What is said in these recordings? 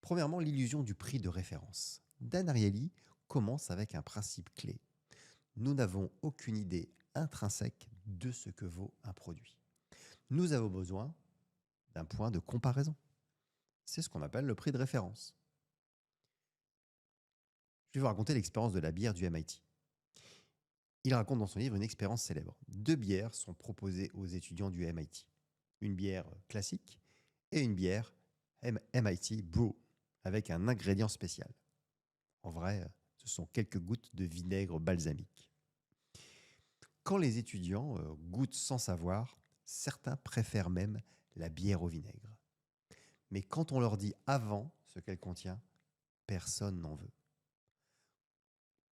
Premièrement, l'illusion du prix de référence. Dan Ariely commence avec un principe clé. Nous n'avons aucune idée intrinsèque de ce que vaut un produit. Nous avons besoin d'un point de comparaison. C'est ce qu'on appelle le prix de référence. Je vais vous raconter l'expérience de la bière du MIT. Il raconte dans son livre une expérience célèbre. 2 bières sont proposées aux étudiants du MIT. Une bière classique et une bière MIT Brew, avec un ingrédient spécial. En vrai, ce sont quelques gouttes de vinaigre balsamique. Quand les étudiants goûtent sans savoir, certains préfèrent même la bière au vinaigre. Mais quand on leur dit avant ce qu'elle contient, personne n'en veut.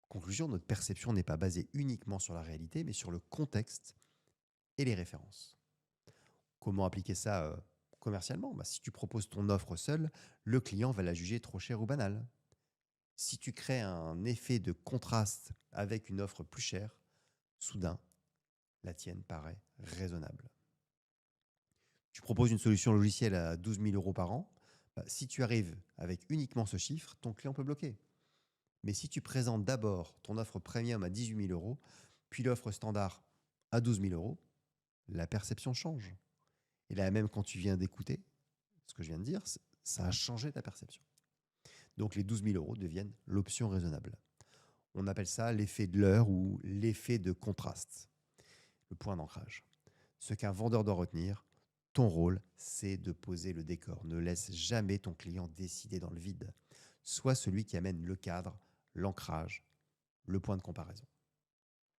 Conclusion, notre perception n'est pas basée uniquement sur la réalité, mais sur le contexte et les références. Comment appliquer ça commercialement ? Si tu proposes ton offre seule, le client va la juger trop chère ou banale. Si tu crées un effet de contraste avec une offre plus chère, soudain, la tienne paraît raisonnable. Tu proposes une solution logicielle à 12 000 euros par an. Si tu arrives avec uniquement ce chiffre, ton client peut bloquer. Mais si tu présentes d'abord ton offre premium à 18 000 euros, puis l'offre standard à 12 000 euros, la perception change. Et là, même quand tu viens d'écouter ce que je viens de dire, ça a changé ta perception. Donc les 12 000 euros deviennent l'option raisonnable. On appelle ça l'effet de l'heure ou l'effet de contraste, le point d'ancrage. Ce qu'un vendeur doit retenir, ton rôle, c'est de poser le décor. Ne laisse jamais ton client décider dans le vide. Sois celui qui amène le cadre, l'ancrage, le point de comparaison.